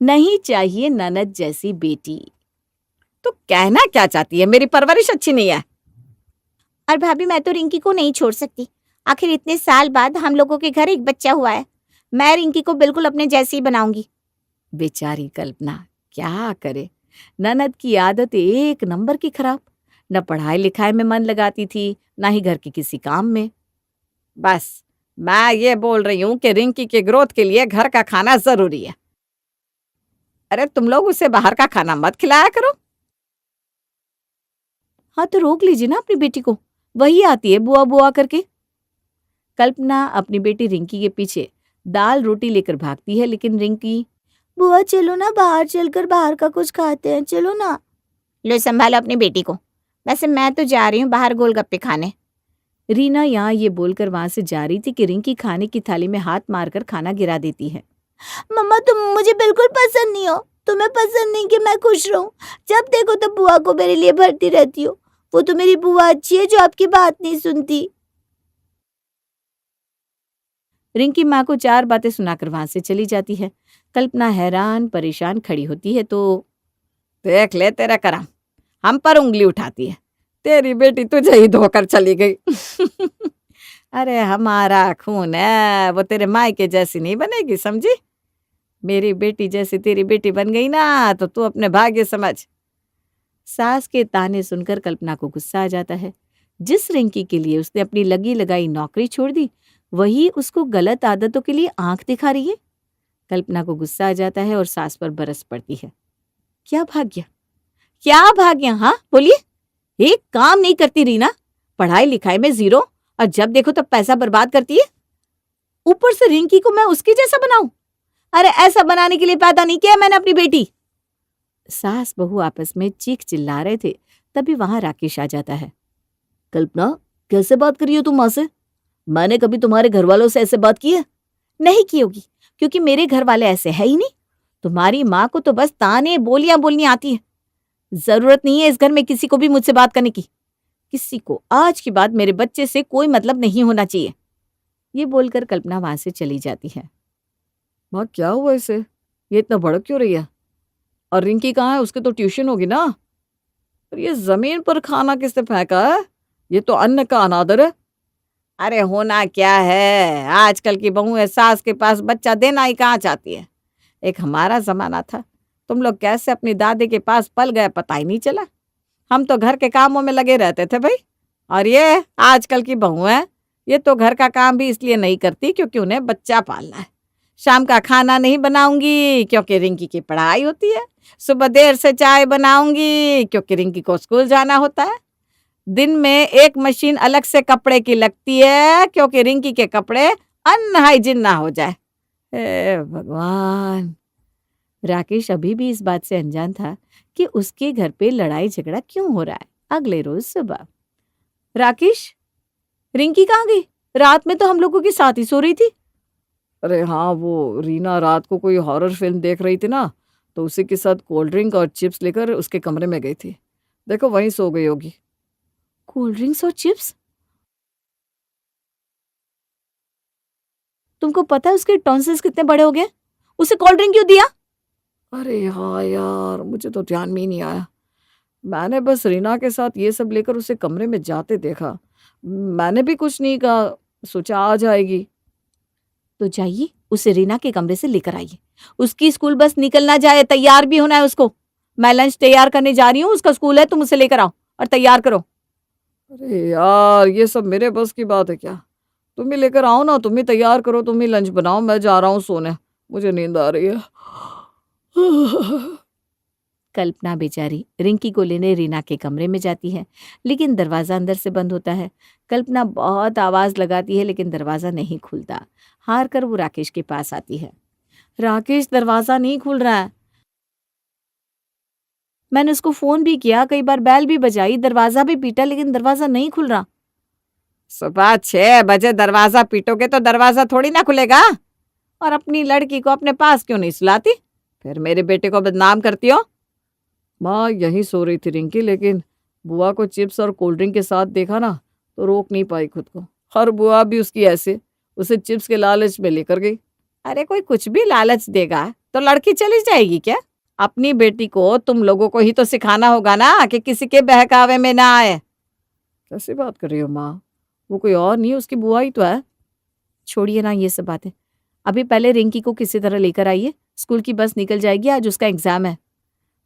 नहीं चाहिए ननद जैसी बेटी। तो कहना क्या चाहती है, मेरी परवरिश अच्छी नहीं है? और भाभी मैं तो रिंकी को नहीं छोड़ सकती। आखिर इतने साल बाद हम लोगों के घर एक बच्चा हुआ है। मैं रिंकी को बिल्कुल अपने जैसी ही बनाऊंगी। बेचारी कल्पना क्या करे, ननद की आदत एक नंबर की खराब। न पढ़ाई लिखाई में मन लगाती थी, ना ही घर के किसी काम में। बस मैं ये बोल रही हूँ कि रिंकी के ग्रोथ के लिए घर का खाना जरूरी है। अरे तुम लोग उसे बाहर का खाना मत खिलाया करो। हाँ तो रोक लीजिए ना अपनी बेटी को, वही आती है बुआ बुआ करके। कल्पना अपनी बेटी रिंकी के पीछे दाल रोटी लेकर भागती है, लेकिन रिंकी, बुआ चलो ना, बाहर चलकर बाहर का कुछ खाते हैं, चलो ना। लो संभालो अपनी बेटी को। वैसे मैं तो जा रही हूँ बाहर गोलगप्पे खाने। रीना यहाँ ये बोलकर वहां से जा रही थी कि रिंकी खाने की थाली में हाथ मारकर खाना गिरा देती है। मम्मा तुम मुझे बिल्कुल पसंद नहीं हो। तुम्हें पसंद नहीं कि मैं खुश रहूं। जब देखो तब बुआ को मेरे लिए भरती रहती हो। वो तो मेरी बुआ अच्छी है जो आपकी बात नहीं सुनती। रिंकी माँ को चार बातें सुनाकर वहां से चली जाती है। कल्पना हैरान परेशान खड़ी होती है तो देख ले तेरा करम, हम पर उंगली उठाती है। तेरी बेटी तुझे ही धोकर चली गई। अरे हमारा खून है, वो तेरे मायके जैसी नहीं बनेगी, समझी? मेरी बेटी जैसी तेरी बेटी बन गई ना तो तू अपने भाग्य समझ। सास के ताने सुनकर कल्पना को गुस्सा आ जाता है। जिस रिंकी के लिए उसने अपनी लगी लगाई नौकरी छोड़ दी, वही उसको गलत आदतों के लिए आंख दिखा रही है। कल्पना को गुस्सा आ जाता है और सास पर बरस पड़ती है। क्या भाग्य, क्या भाग्य, हाँ बोलिए। एक काम नहीं करती रीना, पढ़ाई लिखाई में जीरो, और जब देखो तब पैसा बर्बाद करती है। ऊपर से रिंकी को मैं उसकी जैसा बनाऊं? अरे ऐसा बनाने के लिए पैदा नहीं किया मैंने अपनी बेटी। सास बहू आपस में चीख चिल्ला रहे थे, तभी वहां राकेश आ जाता है। कल्पना कैसे बात करी हो तुम माँ से? मैंने कभी तुम्हारे घर वालों से ऐसे बात की है? नहीं की होगी, क्योंकि मेरे घर वाले ऐसे है ही नहीं। तुम्हारी माँ को तो बस ताने बोलियां बोलनी आती है। जरूरत नहीं है इस घर में किसी को भी मुझसे बात करने की। किसी को आज के बाद मेरे बच्चे से कोई मतलब नहीं होना चाहिए। ये बोलकर कल्पना वहां से चली जाती है। माँ क्या हुआ इसे, ये इतना भड़क क्यों रही है? और रिंकी कहाँ है? उसके तो ट्यूशन होगी ना। और ये जमीन पर खाना किसने फेंका है? ये तो अन्न का अनादर है। अरे होना क्या है, आजकल की बहुएं सास के पास बच्चा देना ही कहाँ चाहती है। एक हमारा जमाना था, तुम लोग कैसे अपनी दादी के पास पल गए पता ही नहीं चला। हम तो घर के कामों में लगे रहते थे भाई। और ये आजकल की बहुएं, ये तो घर का काम भी इसलिए नहीं करती क्योंकि उन्हें बच्चा पालना है। शाम का खाना नहीं बनाऊंगी क्योंकि रिंकी की पढ़ाई होती है। सुबह देर से चाय बनाऊंगी क्योंकि रिंकी को स्कूल जाना होता है। दिन में एक मशीन अलग से कपड़े की लगती है क्योंकि रिंकी के कपड़े अनहाइजीन ना हो जाए। हे भगवान। राकेश अभी भी इस बात से अनजान था कि उसके घर पे लड़ाई झगड़ा क्यों हो रहा है। अगले रोज सुबह, राकेश, रिंकी कहाँ गई? रात में तो हम लोगों के साथ ही सो रही थी। अरे हाँ, वो रीना रात को कोई हॉरर फिल्म देख रही थी ना, तो उसी के साथ कोल्ड ड्रिंक और चिप्स लेकर उसके कमरे में गई थी। देखो वहीं सो गई होगी। कोल्ड ड्रिंक्स और चिप्स? तुमको पता है उसके टॉन्सिल्स कितने बड़े हो गए? उसे कोल्ड ड्रिंक क्यों दिया? अरे हाँ यार, मुझे तो ध्यान में ही नहीं आया। मैंने बस रीना के साथ ये सब लेकर उसे कमरे में जाते देखा। मैंने भी कुछ नहीं कहा, सोचा आ जाएगी। तो जाइए उसे रीना के कमरे से लेकर आइए। उसकी स्कूल बस निकलना जाए, तैयार भी होना है उसको। मैं लंच तैयार करने जा रही हूँ, उसका स्कूल है, तुम उसे लेकर आओ और तैयार करो। अरे यार, ये सब मेरे बस की बात है क्या? तुम ही लेकर आओ ना, तुम ही तैयार करो, तुम ही लंच बनाओ, मैं जा रहा हूँ सोने, मुझे नींद आ रही है। कल्पना बेचारी रिंकी को लेने रीना के कमरे में जाती है, लेकिन दरवाजा अंदर से बंद होता है। कल्पना बहुत आवाज लगाती है लेकिन दरवाजा नहीं खुलता। हार कर वो राकेश के पास आती है। राकेश, दरवाजा नहीं खुल रहा है। मैंने उसको फोन भी किया, कई बार बैल भी बजाई, दरवाजा भी पीटा, लेकिन दरवाजा नहीं खुल रहा। सुबह 6 बजे दरवाजा पीटोगे तो दरवाजा थोड़ी ना खुलेगा। और अपनी लड़की को अपने पास क्यों नहीं सुलाती? फिर मेरे बेटे को बदनाम करती हो। माँ यहीं सो रही थी रिंकी, लेकिन बुआ को चिप्स और कोल्ड ड्रिंक के साथ देखा ना तो रोक नहीं पाई खुद को। और बुआ भी उसकी ऐसे, उसे चिप्स के लालच में लेकर गई। अरे कोई कुछ भी लालच देगा तो लड़की चली जाएगी क्या? अपनी बेटी को तुम लोगों को ही तो सिखाना होगा ना कि किसी के बहकावे में ना आए। कैसी बात कर रही हो माँ? वो कोई और नहीं, उसकी बुआ ही तो है। छोड़िए ना ये सब बातें, अभी पहले रिंकी को किसी तरह लेकर आइए, स्कूल की बस निकल जाएगी, आज उसका एग्जाम है।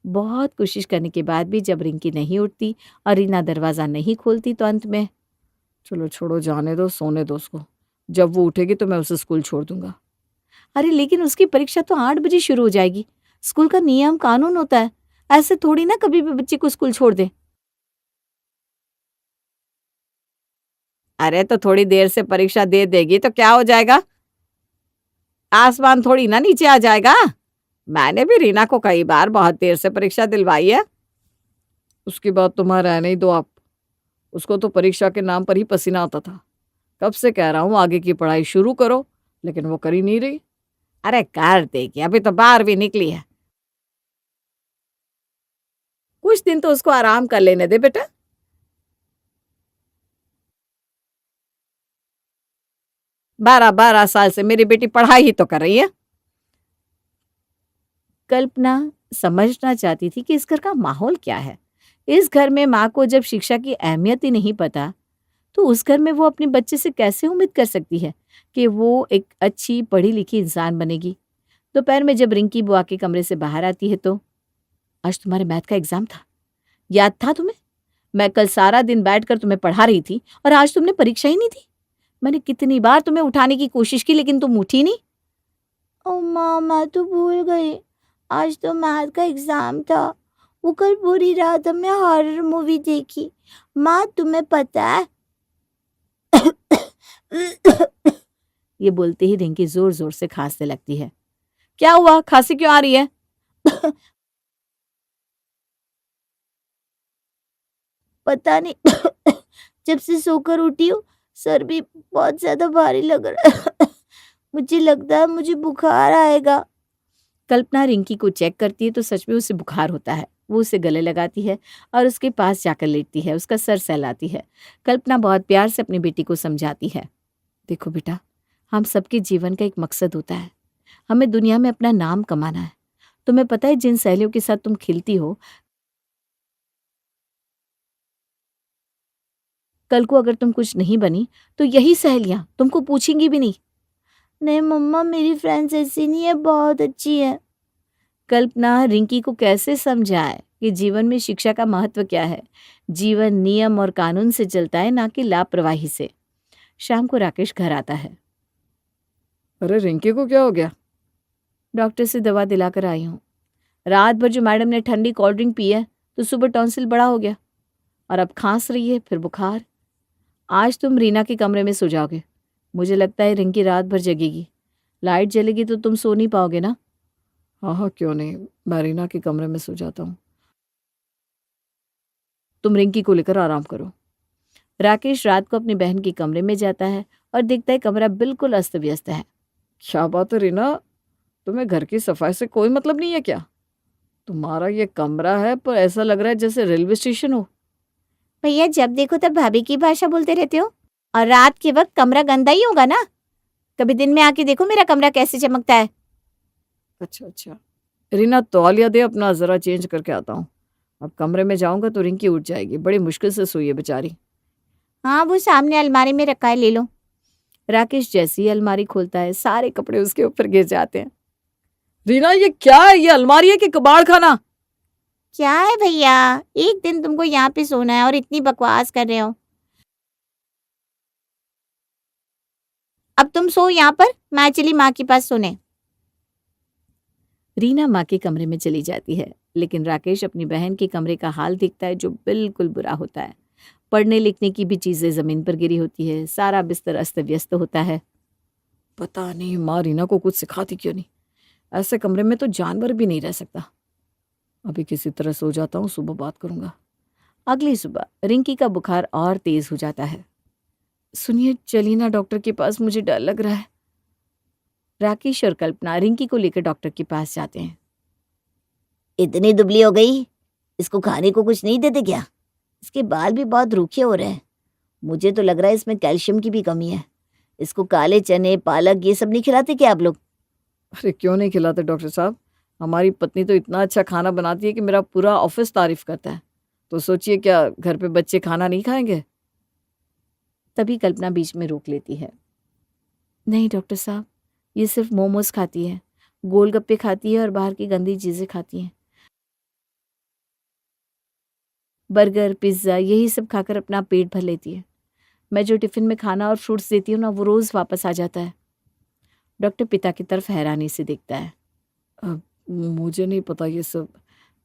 बहुत कोशिश करने के बाद भी जब रिंकी नहीं उठती और रीना दरवाजा नहीं खोलती तो अंत में, चलो छोड़ो, जाने दो, सोने दो उसको, जब वो उठेगी तो मैं उसे स्कूल छोड़ दूंगा। अरे लेकिन उसकी परीक्षा तो 8 बजे शुरू हो जाएगी, स्कूल का नियम कानून होता है, ऐसे थोड़ी ना कभी भी बच्चे को स्कूल छोड़ दे। अरे तो थोड़ी देर से परीक्षा दे देगी तो क्या हो जाएगा, आसमान थोड़ी ना नीचे आ जाएगा। मैंने भी रीना को कई बार बहुत देर से परीक्षा दिलवाई है। उसकी बात तुम्हारा रहने ही दो आप, उसको तो परीक्षा के नाम पर ही पसीना आता था। कब से कह रहा हूँ आगे की पढ़ाई शुरू करो, लेकिन वो कर ही नहीं रही। अरे कर देगी, अभी तो 12वीं निकली है, कुछ दिन तो उसको आराम कर लेने दे बेटा। 12-12 साल से मेरी बेटी पढ़ाई ही तो कर रही है। कल्पना समझना चाहती थी कि इस घर का माहौल क्या है। इस घर में माँ को जब शिक्षा की अहमियत ही नहीं पता, तो उस घर में वो अपने बच्चे से कैसे उम्मीद कर सकती है कि वो एक अच्छी पढ़ी लिखी इंसान बनेगी। दोपहर में जब रिंकी बुआ के कमरे से बाहर आती है तो, आज तुम्हारे मैथ का एग्जाम था, याद था तुम्हें? मैं कल सारा दिन बैठकर तुम्हें पढ़ा रही थी और आज तुमने परीक्षा ही नहीं दी। मैंने कितनी बार तुम्हें उठाने की कोशिश की लेकिन तुम उठी नहीं। ओ माँ, मैं तो भूल गई, आज तो मैथ का एग्जाम था। वो कल पूरी रात हमने हॉरर मूवी देखी। माँ, तुम्हें पता है ये बोलते ही रिंकी जोर जोर से खांसने लगती है। क्या हुआ, खांसी क्यों आ रही है? पता नहीं जब से सोकर उठी हूँ सर भी बहुत ज्यादा भारी लग रहा है। मुझे लगता है मुझे बुखार आएगा। कल्पना रिंकी को चेक करती है तो सच में उसे बुखार होता है। वो उसे गले लगाती है और उसके पास जाकर लेटती है, उसका सर सहलाती है। कल्पना बहुत प्यार से अपनी बेटी को समझाती है, देखो बेटा, हम सबके जीवन का एक मकसद होता है, हमें दुनिया में अपना नाम कमाना है। तुम्हें पता है जिन सहेलियों के साथ तुम खिलती हो, कल को अगर तुम कुछ नहीं बनी तो यही सहेलियां तुमको पूछेंगी भी नहीं। नहीं मम्मा, मेरी फ्रेंड्स ऐसी नहीं है, बहुत अच्छी है। कल्पना रिंकी को कैसे समझाए कि जीवन में शिक्षा का महत्व क्या है। जीवन नियम और कानून से चलता है, ना कि लापरवाही से। शाम को राकेश घर आता है। अरे रिंकी को क्या हो गया? डॉक्टर से दवा दिलाकर आई हूँ। रात भर जो मैडम ने ठंडी कोल्ड ड्रिंक पी है तो सुबह टॉन्सिल बड़ा हो गया और अब खांस रही है, फिर बुखार। आज तुम रीना के कमरे में सो जाओगे। मुझे लगता है रिंकी रात भर जगेगी। लाइट जलेगी तो तुम सो नहीं पाओगे ना? हाँ हाँ, क्यों नहीं, मैं रीना के कमरे में सो जाता हूँ, तुम रिंकी को लेकर आराम करो। राकेश रात को अपनी बहन के कमरे में जाता है और देखता है कमरा बिल्कुल अस्त व्यस्त है। क्या बात है रीना, तुम्हें घर की सफाई से कोई मतलब नहीं है क्या? तुम्हारा ये कमरा है पर ऐसा लग रहा है जैसे रेलवे स्टेशन हो। भैया, जब देखो तब भाभी की भाषा बोलते रहते हो, और रात के वक्त कमरा गंदा ही होगा ना। कभी दिन में आके देखो मेरा कमरा कैसे चमकता है। अच्छा अच्छा, रीना तौलिया दे अपना, जरा चेंज करके आता हूँ। अब कमरे में जाऊंगा तो रिंकी उठ जाएगी, बड़ी मुश्किल से सोई है बेचारी। हाँ, वो सामने अलमारी में रखा है, ले लो। राकेश जैसे ही अलमारी खोलता है सारे कपड़े उसके ऊपर गिर जाते हैं। रीना ये क्या है, ये अलमारी है कि कबाड़ खाना? क्या है भैया, एक दिन तुमको यहाँ पे सोना है और इतनी बकवास कर रहे हो। अब तुम सो यहाँ पर, मैं चली माँ के पास सोने। रीना माँ के कमरे में चली जाती है, लेकिन राकेश अपनी बहन के कमरे का हाल देखता है जो बिल्कुल बुरा होता है। पढ़ने लिखने की भी चीजें जमीन पर गिरी होती है, सारा बिस्तर अस्त व्यस्त होता है। पता नहीं माँ रीना को कुछ सिखाती क्यों नहीं, ऐसे कमरे में तो जानवर भी नहीं रह सकता। अभी किसी तरह सो जाता हूँ, सुबह बात करूंगा। अगली सुबह रिंकी का बुखार और तेज हो जाता है। सुनिए चलिए ना डॉक्टर के पास, मुझे डर लग रहा है। राकेश और कल्पना रिंकी को लेकर डॉक्टर के पास जाते हैं। इतनी दुबली हो गई, इसको खाने को कुछ नहीं देते क्या? इसके बाल भी बहुत रूखे हो रहे हैं। मुझे तो लग रहा है इसमें कैल्शियम की भी कमी है। इसको काले चने, पालक ये सब नहीं खिलाते क्या आप लोग? अरे क्यों नहीं खिलाते डॉक्टर साहब? हमारी पत्नी तो इतना अच्छा खाना बनाती है कि मेरा पूरा ऑफिस तारीफ करता है। तो सोचिए क्या घर पे बच्चे खाना नहीं खाएंगे? तभी कल्पना बीच में रोक लेती है। नहीं डॉक्टर साहब, ये सिर्फ मोमोज खाती है, गोलगप्पे खाती है और बाहर की गंदी चीजें खाती हैं। बर्गर, पिज्ज़ा यही सब खाकर अपना पेट भर लेती है। मैं जो टिफ़िन में खाना और फ्रूट्स देती हूँ ना, वो रोज़ वापस आ जाता है। डॉक्टर पिता की तरफ हैरानी से देखता है। मुझे नहीं पता ये सब।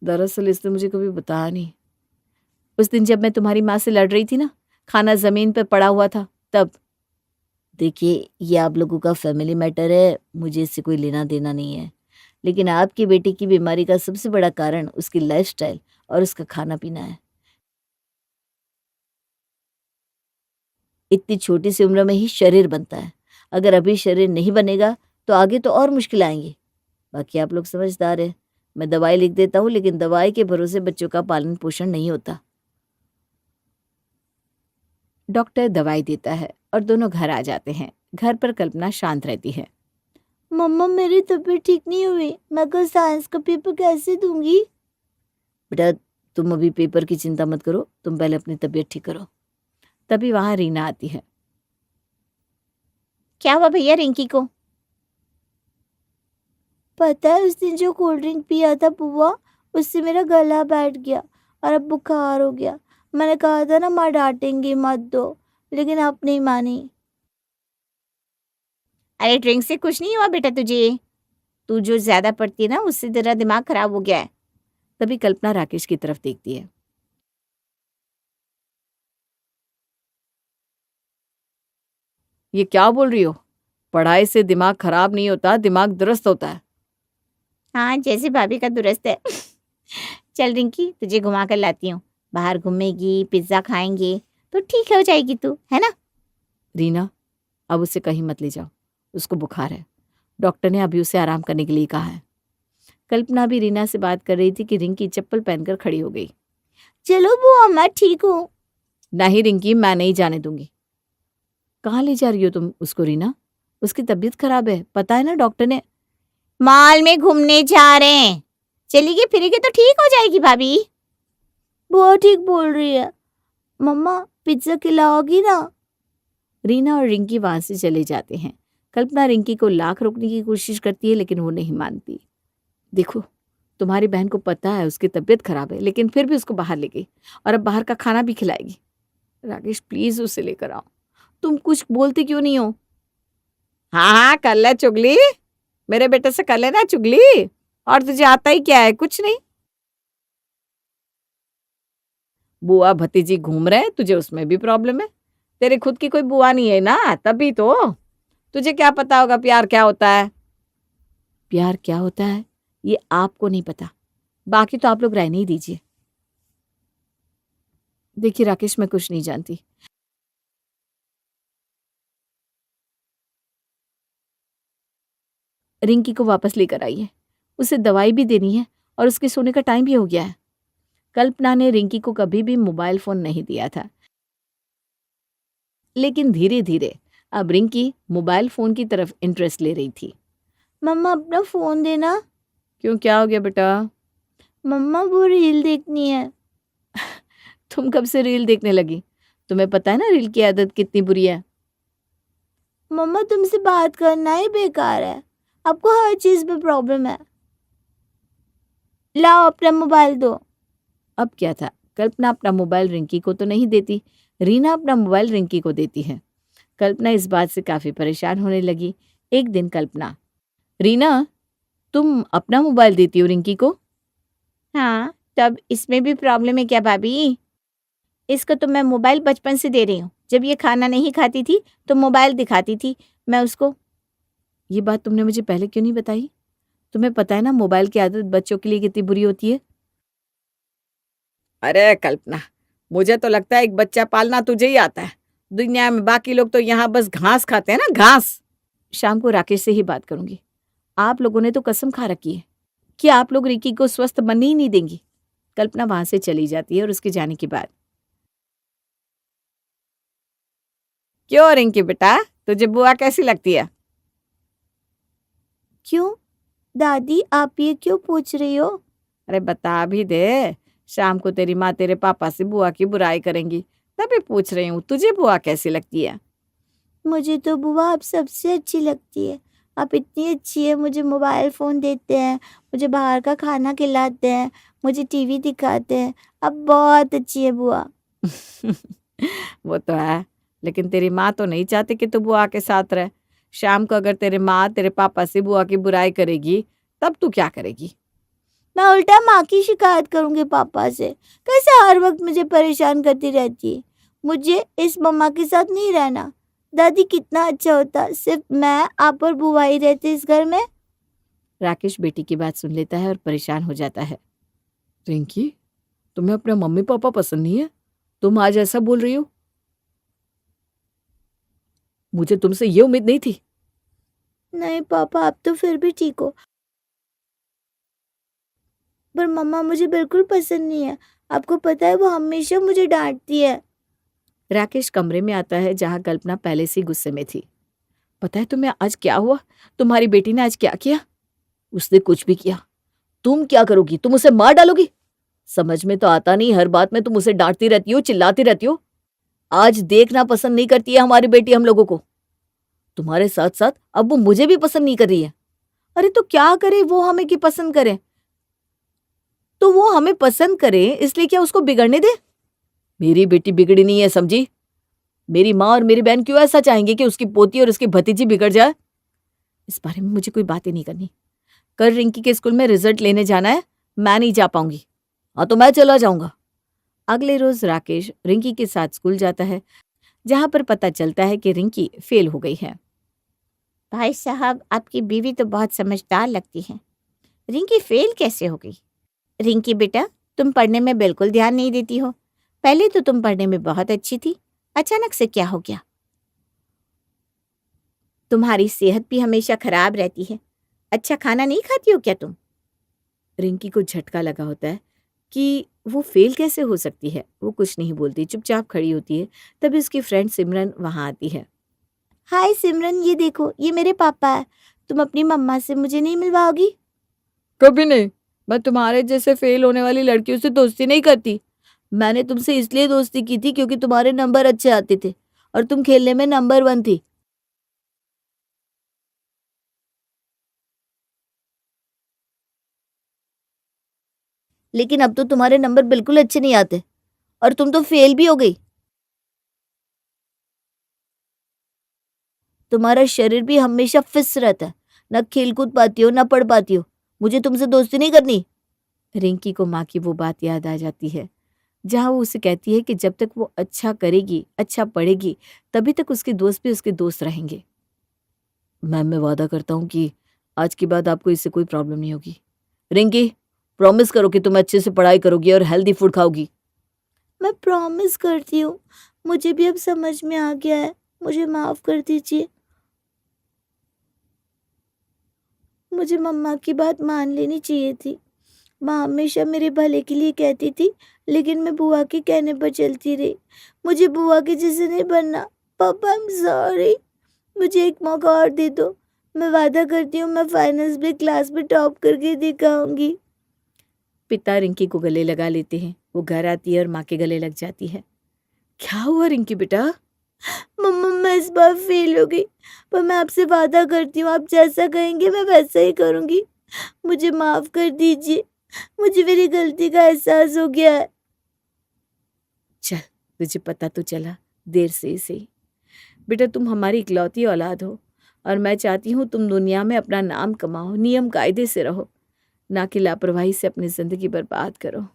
दरअसल इसने मुझे कभी बताया नहीं। उस दिन जब मैं तुम्हारी माँ से लड़ रही थी ना, खाना ज़मीन पर पड़ा हुआ था, तब। देखिए, ये आप लोगों का फैमिली मैटर है, मुझे इससे कोई लेना देना नहीं है। लेकिन आपकी बेटी की बीमारी का सबसे बड़ा कारण उसकी लाइफस्टाइल और उसका खाना पीना है। इतनी छोटी सी उम्र में ही शरीर बनता है। अगर अभी शरीर नहीं बनेगा तो आगे तो और मुश्किल आएंगी। बाकी आप लोग समझदार हैं। मैं दवाई लिख देता हूँ, लेकिन दवाई के भरोसे बच्चों का पालन पोषण नहीं होता। डॉक्टर दवाई देता है और दोनों घर आ जाते हैं। घर पर कल्पना शांत रहती है। मम्मा, मेरी तबीयत ठीक नहीं हुई, मैं कल साइंस का पेपर कैसे दूंगी? बेटा, तुम अभी पेपर की चिंता मत करो, तुम पहले अपनी तबीयत ठीक करो। तभी वहां रीना आती है। क्या हुआ भैया रिंकी को? पता है, उस दिन जो कोल्ड ड्रिंक पिया था बुआ, उससे मेरा गला बैठ गया और अब बुखार हो गया। मैंने कहा था ना माँ डांटेंगी मत दो, लेकिन आप नहीं मानी। अरे ड्रिंक से कुछ नहीं हुआ बेटा तुझे। तू जो ज्यादा पढ़ती है ना, उससे तेरा दिमाग खराब हो गया है। तभी कल्पना राकेश की तरफ देखती है। ये क्या बोल रही हो? पढ़ाई से दिमाग खराब नहीं होता, दिमाग दुरुस्त होता है। हाँ, जैसे भाभी का दुरुस्त है। चल रिंकी, तुझे घुमा कर लाती हूँ। बाहर घूमेगी, पिज्जा खाएंगे तो ठीक हो जाएगी तू, है ना? रीना, अब उसे कहीं मत ले जाओ, उसको बुखार है। डॉक्टर ने अभी उसे आराम करने के लिए कहा है। कल्पना भी रीना से बात कर रही थी कि रिंकी चप्पल पहनकर खड़ी हो गई। चलो बुआ, मैं ठीक हूँ। नहीं रिंकी, मैं नहीं जाने दूंगी। कहाँ ले जा रही हो तुम उसको रीना? उसकी तबीयत खराब है, पता है ना डॉक्टर ने। मॉल में घूमने जा रहे हैं, चलेगी फिरेगी तो ठीक हो जाएगी भाभी। बुआ ठीक बोल रही है। मम्मा, पिज्जा खिलाओगी ना? रीना और रिंकी वहां से चले जाते हैं। कल्पना रिंकी को लाख रोकने की कोशिश करती है, लेकिन वो नहीं मानती। देखो, तुम्हारी बहन को पता है उसकी तबीयत खराब है, लेकिन फिर भी उसको बाहर ले गई और अब बाहर का खाना भी खिलाएगी। राकेश प्लीज उसे लेकर आओ। तुम कुछ बोलते क्यों नहीं हो? हाँ हाँ, कर ले चुगली, मेरे बेटे से कर लेना चुगली। और तुझे आता ही क्या है? कुछ नहीं। बुआ भतीजी घूम रहे हैं, तुझे उसमें भी प्रॉब्लम है? तेरे खुद की कोई बुआ नहीं है ना, तभी तो। तुझे क्या पता होगा प्यार क्या होता है? प्यार क्या होता है ये आपको नहीं पता, बाकी तो आप लोग रहने ही दीजिए। देखिए राकेश, मैं कुछ नहीं जानती। रिंकी को वापस लेकर आइए, उसे दवाई भी देनी है और उसके सोने का टाइम भी हो गया है। कल्पना ने रिंकी को कभी भी मोबाइल फोन नहीं दिया था, लेकिन धीरे धीरे अब रिंकी मोबाइल फोन की तरफ इंटरेस्ट ले रही थी। मम्मा, अपना फोन देना। क्यों, क्या हो गया बेटा? मम्मा, वो रील देखनी है। तुम कब से रील देखने लगी? तुम्हें पता है ना रील की आदत कितनी बुरी है। मम्मा, तुमसे बात करना ही बेकार है, आपको हर चीज पे प्रॉब्लम है। लाओ अपना मोबाइल दो। अब क्या था, कल्पना अपना मोबाइल रिंकी को तो नहीं देती, रीना अपना मोबाइल रिंकी को देती है। कल्पना इस बात से काफी परेशान होने लगी। एक दिन कल्पना, रीना, तुम अपना मोबाइल देती हो रिंकी को? हाँ, तब इसमें भी प्रॉब्लम है क्या भाभी? इसको तो मैं मोबाइल बचपन से दे रही हूँ। जब ये खाना नहीं खाती थी तो मोबाइल दिखाती थी मैं उसको। ये बात तुमने मुझे पहले क्यों नहीं बताई? तुम्हें पता है ना मोबाइल की आदत बच्चों के लिए कितनी बुरी होती है। अरे कल्पना, मुझे तो लगता है एक बच्चा पालना तुझे ही आता है। दुनिया में बाकी लोग तो यहाँ बस घास खाते हैं ना, घास। शाम को राकेश से ही बात करूंगी। आप लोगों ने तो कसम खा रखी है कि आप लोग रिकी को स्वस्थ बनने ही नहीं देंगी। कल्पना वहां से चली जाती है और उसके जाने के बाद, क्यों रिंकी बेटा, तुझे बुआ कैसी लगती है? क्यों दादी, आप ये क्यों पूछ रही हो? अरे बता भी दे। शाम को तेरी माँ तेरे पापा से बुआ की बुराई करेंगी, तभी पूछ रही हूँ तुझे बुआ कैसी लगती है। मुझे तो बुआ आप सबसे अच्छी लगती है। आप इतनी अच्छी है, मुझे मोबाइल फ़ोन देते हैं, मुझे बाहर का खाना खिलाते हैं, मुझे टीवी दिखाते हैं। आप बहुत अच्छी है बुआ। वो तो है, लेकिन तेरी माँ तो नहीं चाहती कि तू बुआ के साथ रहे। शाम को अगर तेरे माँ तेरे पापा से बुआ की बुराई करेगी, तब तू क्या करेगी? मैं उल्टा माँ की शिकायत करूँगी पापा से। कैसे हर वक्त मुझे परेशान करती रहती है। मुझे इस मम्मा के साथ नहीं रहना। दादी कितना अच्छा होता, सिर्फ मैं, आप और बुआ ही रहते इस घर में। राकेश बेटी की बात सुन लेता है और परेशान हो जाता है। रिंकी, तुम्हें अपने मम्मी पापा पसंद नहीं है? तुम आज ऐसा बोल रही हो? मुझे तुमसे ये उम्मीद नहीं थी। नहीं पापा, आप तो फिर भी ठीक हो, पर मम्मा मुझे बिल्कुल पसंद नहीं है। आपको पता है वो हमेशा मुझे डांटती है। राकेश कमरे में आता है जहां कल्पना पहले से गुस्से में थी। पता है तुम्हें आज क्या हुआ? तुम्हारी बेटी ने आज क्या किया? उसने कुछ भी किया। तुम क्या करोगी? तुम उसे मार डालोगी? समझ में तो आता नहीं, हर बात में तुम उसे डांटती रहती हो, चिल्लाती रहती हो। आज देखना पसंद नहीं करती है हमारी बेटी हम लोगों को। तुम्हारे साथ साथ अब वो मुझे भी पसंद नहीं कर रही है। अरे तो क्या करे वो हमें कि पसंद करे? तो वो हमें पसंद करे इसलिए क्या उसको बिगड़ने दे? मेरी बेटी बिगड़ी नहीं है, समझी? मेरी माँ और मेरी बहन क्यों ऐसा चाहेंगे कि उसकी पोती और उसकी भतीजी बिगड़ जाए? इस बारे में मुझे कोई बात ही नहीं करनी। कल रिंकी के स्कूल में रिजल्ट लेने जाना है, मैं नहीं जा पाऊंगी। हाँ तो मैं चला जाऊंगा। अगले रोज राकेश रिंकी के साथ स्कूल जाता है, जहां पर पता चलता है कि रिंकी फेल हो गई है। भाई साहब, आपकी बीवी तो बहुत समझदार लगती है। रिंकी फेल कैसे हो गई? रिंकी बेटा, तुम पढ़ने में बिल्कुल ध्यान नहीं देती हो। पहले तो तुम पढ़ने में बहुत अच्छी थी, अचानक से क्या हो गया? तुम्हारी सेहत भी हमेशा खराब रहती है। अच्छा खाना नहीं खाती हो क्या तुम? रिंकी को झटका लगा होता है कि वो फेल कैसे हो सकती है। वो कुछ नहीं बोलती, चुपचाप खड़ी होती है। तभी उसकी फ्रेंड सिमरन वहां आती है। हाय सिमरन, ये देखो, ये मेरे पापा है। तुम अपनी मम्मा से मुझे नहीं मिलवाओगी? कभी नहीं। मैं तुम्हारे जैसे फेल होने वाली लड़कियों से दोस्ती नहीं करती। मैंने तुमसे इसलिए दोस्ती की थी क्योंकि तुम्हारे नंबर अच्छे आते थे और तुम खेलने में नंबर 1 थी। लेकिन अब तो तुम्हारे नंबर बिल्कुल अच्छे नहीं आते और तुम तो फेल भी हो गई। तुम्हारा शरीर भी हमेशा फिस रहता है, ना खेल कूद पाती हो ना पढ़ पाती हो। मुझे तुमसे दोस्ती नहीं करनी। रिंकी को माँ की वो बात याद आ जाती है, जहाँ वो उसे कहती है कि जब तक वो अच्छा करेगी, अच्छा पढ़ेगी, तभी तक उसके दोस्त भी उसके दोस्त रहेंगे। मैम, मैं वादा करता हूँ कि आज के बाद आपको इससे कोई प्रॉब्लम नहीं होगी। रिंकी, प्रॉमिस करो कि तुम अच्छे से पढ़ाई करोगी और हेल्दी फूड खाओगी। मैं प्रॉमिस करती हूँ। मुझे भी अब समझ में आ गया है। मुझे माफ कर दीजिए। मुझे मम्मा की बात मान लेनी चाहिए थी। माँ हमेशा मेरे भले के लिए कहती थी, लेकिन मैं बुआ के कहने पर चलती रही। मुझे बुआ के जैसे नहीं बनना। पापा, आई एम सॉरी। मुझे एक मौका और दे दो। मैं वादा करती हूँ मैं फाइनल्स में क्लास में टॉप करके दिखाऊंगी। पिता रिंकी को गले लगा लेते हैं। वो घर आती है और माँ के गले लग जाती है। क्या हुआ रिंकी बेटा? मम्मा, मैं इस बार फेल हो गई, पर मैं आपसे वादा करती हूँ आप जैसा कहेंगे मैं वैसा ही करूँगी। मुझे माफ़ कर दीजिए। मुझे मेरी गलती का एहसास हो गया है। चल, तुझे पता तो चला, देर से ही सही। बेटा, तुम हमारी इकलौती औलाद हो और मैं चाहती हूँ तुम दुनिया में अपना नाम कमाओ, नियम कायदे से रहो, ना कि लापरवाही से अपनी जिंदगी बर्बाद करो।